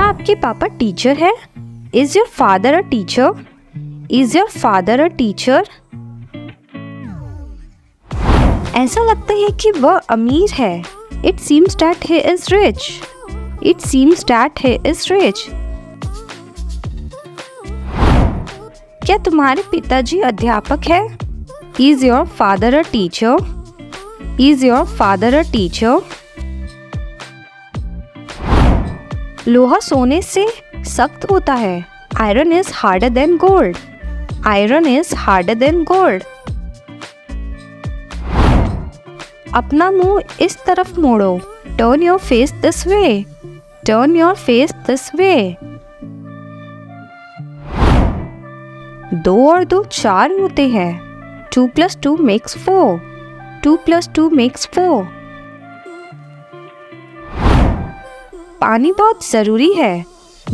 आपके पापा टीचर है? Is your father a teacher? Is your father a teacher? ऐसा लगता है कि वह अमीर है। It seems that he is rich. It seems that he is rich. क्या तुम्हारे पिताजी अध्यापक है? Is your father a teacher? Is your father a teacher? लोहा सोने से सख्त होता है। Iron is harder than gold. Iron is harder than gold. अपना मुंह इस तरफ मोड़ो। Turn your face this way. Turn your face this way. 2 और 2 4 होते हैं। 2 + 2 makes 4। 2 + 2 makes 4। पानी बहुत जरूरी है।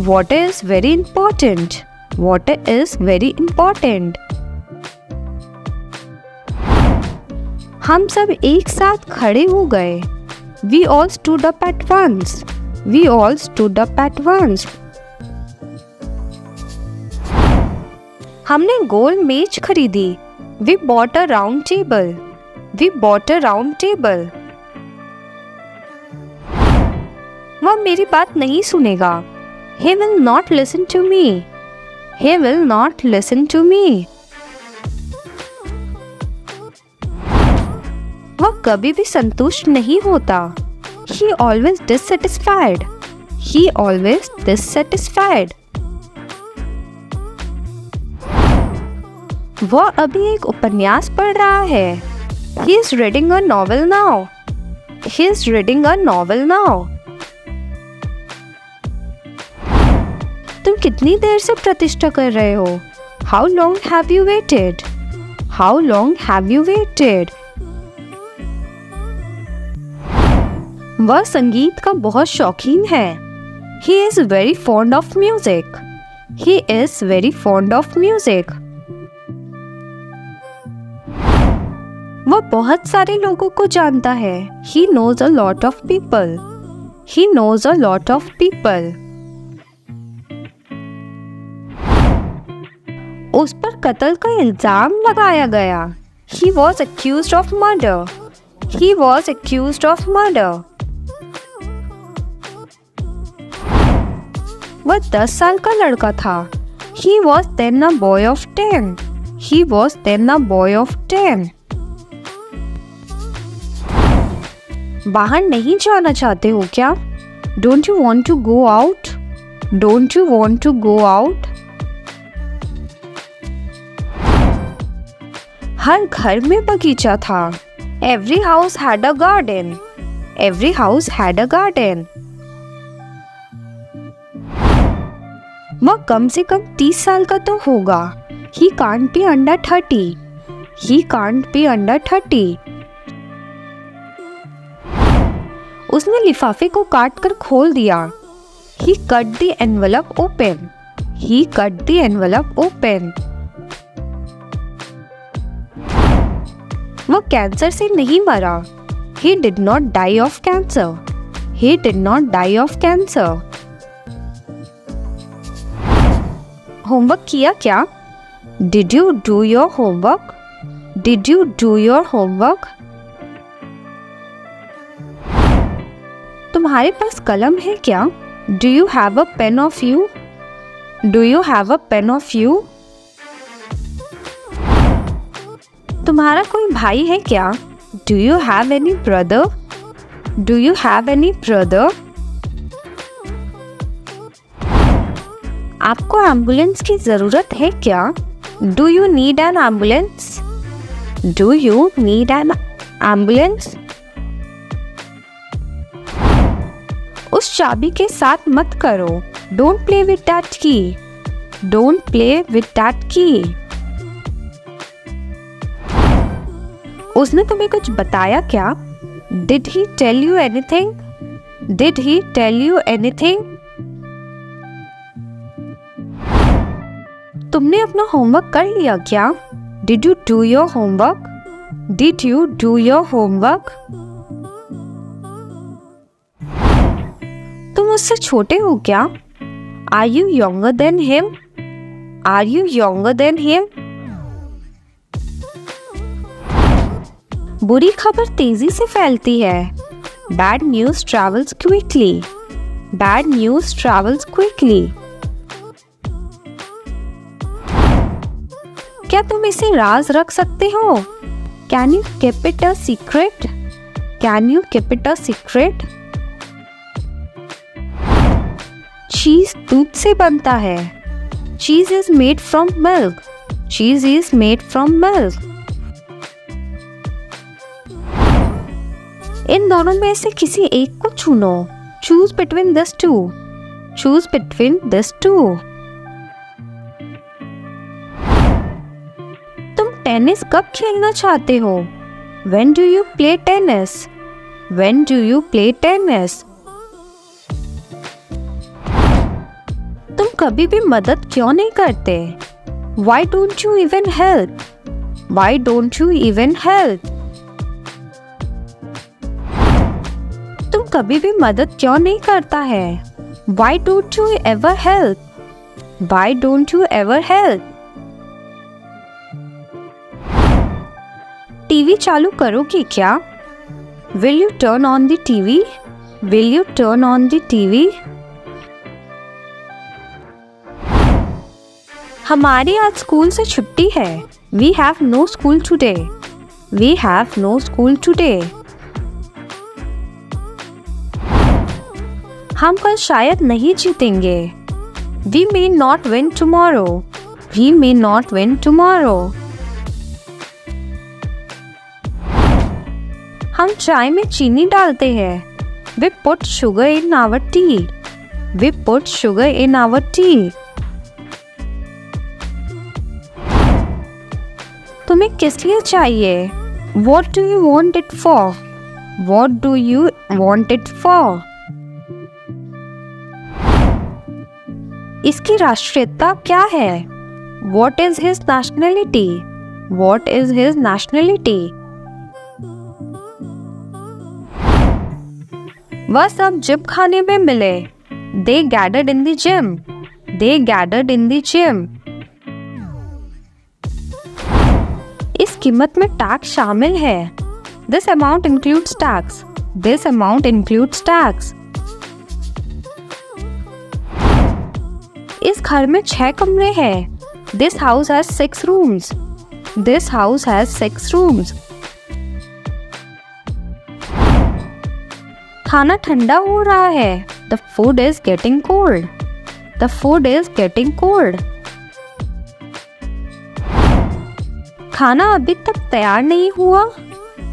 Water is very important. Water is very important. हम सब एक साथ खड़े हो गए। We all stood up at once. We all stood up at once. हमने गोल मेज खरीदी। We bought a round table. We bought a round table. वह मेरी बात नहीं सुनेगा। He will not listen to me. He will not listen to me. वह कभी भी संतुष्ट नहीं होता। He always dissatisfied. He always dissatisfied. वह अभी एक उपन्यास पढ़ रहा है। He is reading a novel now. He is reading a novel now. तुम कितनी देर से प्रतीक्षा कर रहे हो? How long have you waited? How long have you waited? वह संगीत का बहुत शौकीन है। He is very fond of music. He is very fond of music. वह बहुत सारे लोगों को जानता है। He knows a lot of people. He knows a lot of people. उस पर कत्ल का इल्जाम लगाया गया। He was accused of murder. He was accused of murder. वह 10 साल का लड़का था। He was then a boy of 10. He was then a boy of 10. बाहर नहीं जाना चाहते हो क्या? Don't you want to go out? Don't you want to go out? हर घर में बगीचा था। Every house had a garden. Every house had a garden. वह कम से कम 30 साल का तो होगा। He can't be under 30. He can't be under 30. उसने लिफाफे को काट कर खोल दिया। He cut the envelope open. He cut the envelope open. वह कैंसर से नहीं मरा। He did not die of cancer. He did not die of cancer. Homework किया क्या? Did you do your homework? Did you do your homework? तुम्हारे पास कलम है क्या? Do you have a pen of you? Do you have a pen of you? तुम्हारा कोई भाई है क्या? Do you have any brother? Do you have any brother? आपको एम्बुलेंस की जरूरत है क्या? Do you need an ambulance? Do you need an ambulance? उस चाबी के साथ मत करो। Don't play with that key. Don't play with that key. उसने तुम्हें कुछ बताया क्या? Did he tell you anything? Did he tell you anything? तुमने अपना होमवर्क कर लिया क्या? Did you do your homework? Did you do your homework? तुम उससे छोटे हो क्या? Are you younger than him? Are you younger than him? बुरी खबर तेजी से फैलती है. Bad news travels quickly. Bad news travels quickly. क्या तुम इसे राज रख सकते हो? Can you keep it a secret? Can you keep it a secret? चीज दूध से बनता है. Cheese is made from milk. Cheese is made from milk. इन दोनों में से किसी एक को चुनो. Choose between these two. Choose between these two. तुम टेनिस कब खेलना चाहते हो? When do you play tennis? When do you play tennis? तुम कभी भी मदद क्यों नहीं करते? Why don't you even help? Why don't you even help? तुम कभी भी मदद क्यों नहीं करता है? Why don't you ever help? Why don't you ever help? TV चालू करोगे क्या? Will you turn on the TV? Will you turn on the TV? हमारी आज स्कूल से छुट्टी है. We have no school today. We have no school today. हम कल शायद नहीं जीतेंगे. We may not win tomorrow. We may not win tomorrow. हम चाय में चीनी डालते हैं. We put sugar in our tea. We put sugar in our tea. तुम्हें किस लिए चाहिए? What do you want it for? What do you want it for? इसकी राष्ट्रीयता क्या है? What is his nationality? What is his nationality? वह सब जिम खाने में मिले. They gathered in the gym. They gathered in the gym. इस कीमत में टैक्स शामिल है. This amount includes tax. This amount includes tax. इस घर में 6 कमरे हैं. This house has 6 rooms. This house has 6 rooms. खाना ठंडा हो रहा है. The food is getting cold. The food is getting cold. खाना अभी तक तैयार नहीं हुआ.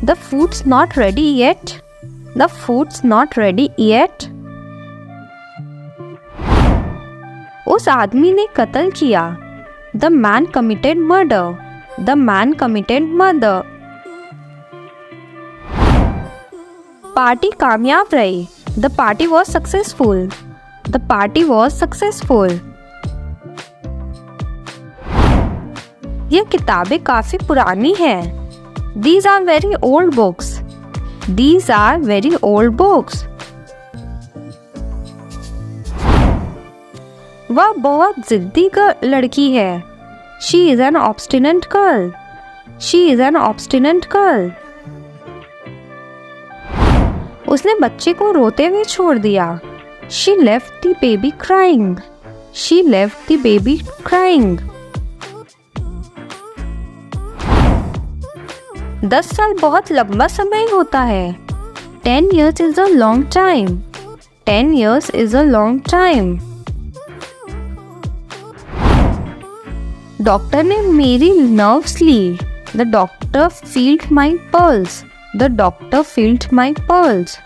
The food's not ready yet. The food's not ready yet. उस आदमी ने कत्ल किया. The man committed murder. The man committed murder. Party कामयाब रही. The party was successful. The party was successful. ये किताबें काफी पुरानी हैं. These are very old books. These are very old books. वह बहुत जिद्दी लड़की है. She is an obstinate girl. She is an obstinate girl. उसने बच्चे को रोते हुए छोड़ दिया. She left the baby crying. She left the baby crying. 10 साल बहुत लंबा समय होता है. 10 years is a long time. 10 years is a long time. Doctor ने मेरी नर्व्स ली. The doctor felt my pulse. The doctor felt my pulse.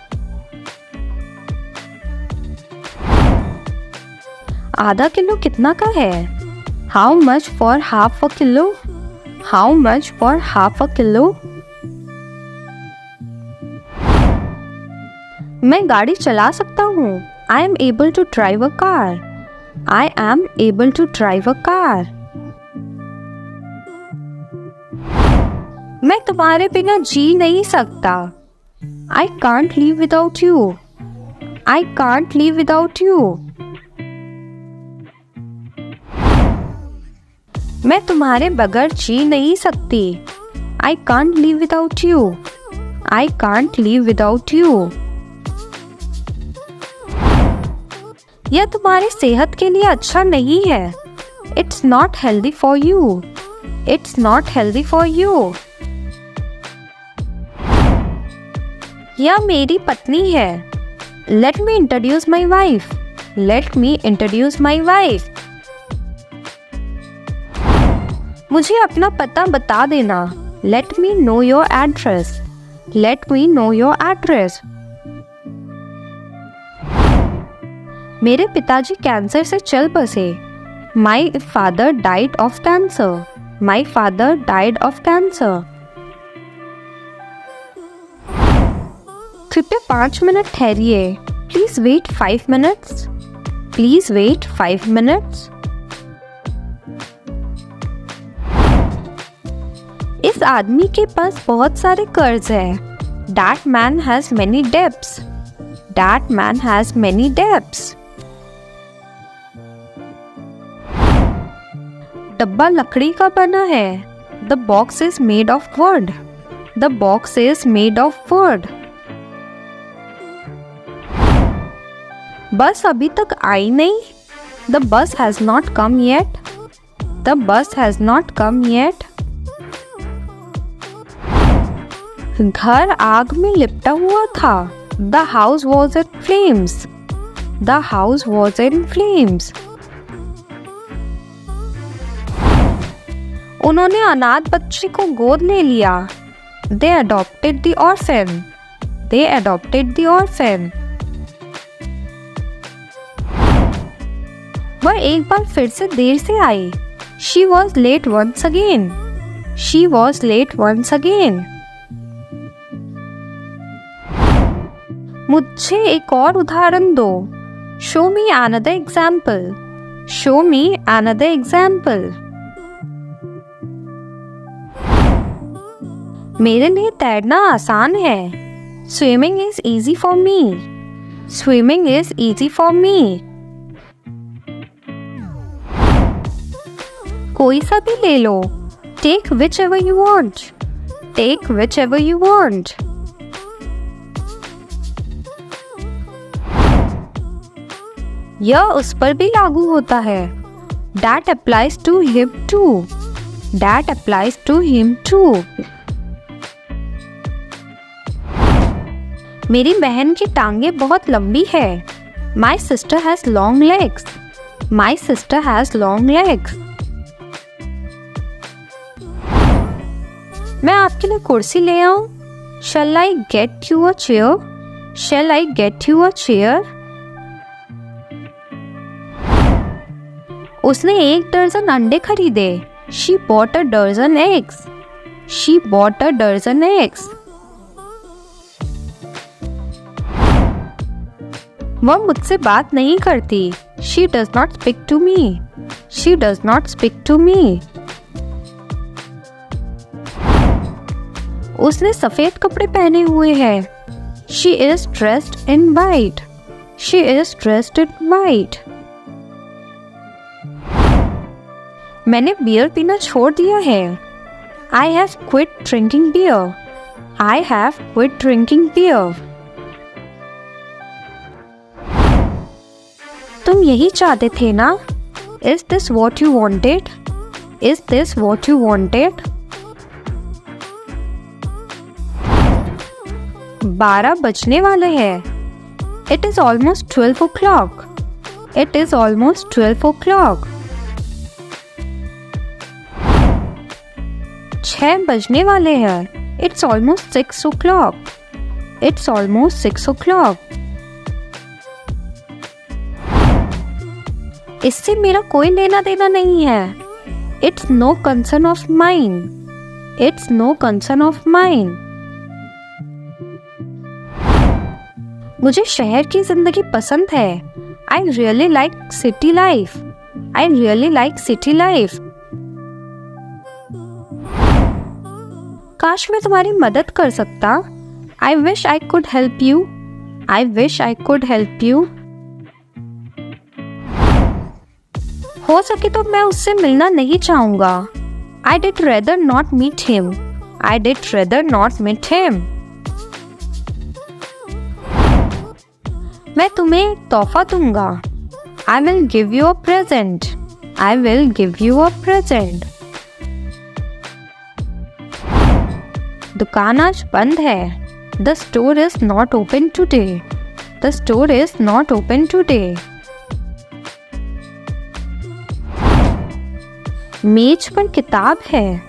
आधा किलो कितना का है? How much for half a kilo? How much for half a kilo? मैं गाड़ी चला सकता हूँ. I am able to drive a car. I am able to drive a car. मैं तुम्हारे बिना जी नहीं सकता. I can't live without you. I can't live without you. मैं तुम्हारे बगैर जी नहीं सकती। I can't live without you. I can't live without you. यह तुम्हारी सेहत के लिए अच्छा नहीं है। It's not healthy for you. It's not healthy for you. यह मेरी पत्नी है। Let me introduce my wife. Let me introduce my wife. मुझे अपना पता बता देना। Let me know your address. Let me know your address. मेरे पिताजी कैंसर से चल बसे। My father died of cancer. My father died of cancer. कृपया 5 minute ठहरिए। Please wait 5 minutes. Please wait 5 minutes. इस आदमी के पास बहुत सारे कर्ज है। That man has many debts. That man has many debts. डब्बा लकड़ी का बना है। The box is made of wood. The box is made of wood. बस अभी तक आई नहीं। The bus has not come yet. The bus has not come yet. घर आग में लिपटा हुआ था। The house was in flames. The house was in flames. उन्होंने अनाथ बच्ची को गोद ले लिया। They adopted the orphan. They adopted the orphan. वह एक बार फिर से देर से आई। She was late once again. She was late once again. मुझे एक और उदाहरण दो। Show me another example. Show me another example. मेरे लिए तैरना आसान है। Swimming is easy for me. Swimming is easy for me. कोई सा भी ले लो। Take whichever you want. Take whichever you want. यह उस पर भी लागू होता है। That applies to him too. That applies to him too. मेरी बहन की टांगें बहुत लंबी है। My sister has long legs. My sister has long legs. मैं आपके लिए कुर्सी ले आऊं? Shall I get you a chair? Shall I get you a chair? उसने 1 दर्जन अंडे खरीदे। She bought a dozen eggs. She bought a dozen eggs. वह मुझसे बात नहीं करती। She does not speak to me. She does not speak to me. उसने सफेद कपड़े पहने हुए हैं। She is dressed in white. She is dressed in white. मैंने बियर पीना छोड़ दिया है। I have quit drinking beer. I have quit drinking beer. तुम यही चाहते थे ना? Is this what you wanted? Is this what you wanted? 12 बजने वाले हैं। It is almost 12 o'clock. It is almost 12 o'clock. 6 बजने वाले हैं। It's almost 6 o'clock. It's almost 6 o'clock. इससे मेरा कोई लेना देना नहीं है। It's no concern of mine. It's no concern of mine. मुझे शहर की जिंदगी पसंद है। I really like city life. I really like city life. काश मैं तुम्हारी मदद कर सकता। I wish I could help you. I wish I could help you. हो सके तो मैं उससे मिलना नहीं चाहूँगा। I did rather not meet him. I did rather not meet him. मैं तुम्हें एक तोहफा दूंगा। I will give you a present. I will give you a present. दुकान आज बंद है। The store is not open today. The store is not open today. मेज पर किताब है।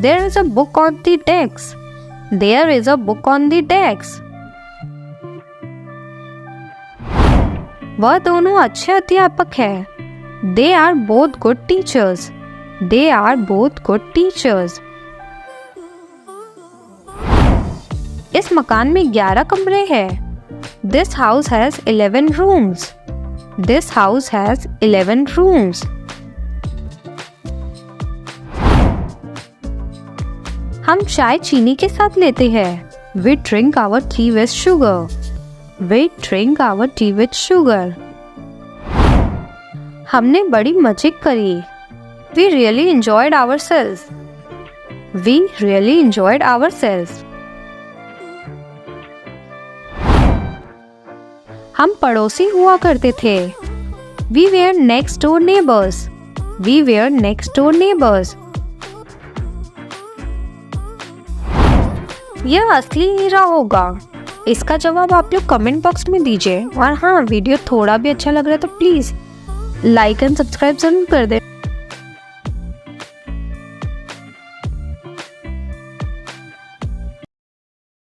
There is a book on the desk. There is a book on the desk. वह दोनों अच्छे अध्यापक हैं। They are both good teachers. They are both good teachers. इस मकान में 11 कमरे हैं। This house has 11 rooms. This house has 11 rooms. हम चाय चीनी के साथ लेते हैं। We drink our tea with sugar. We drink our tea with sugar. हमने बड़ी मजे करी। We really enjoyed ourselves. We really enjoyed ourselves. हम पड़ोसी हुआ करते थे। We were next door neighbors. We were next door neighbors. यह असली हीरा होगा। इसका जवाब आप लोग कमेंट बॉक्स में दीजिए। और हाँ, वीडियो थोड़ा भी अच्छा लग रहा है तो प्लीज़ लाइक एंड सब्सक्राइब जरूर कर दें।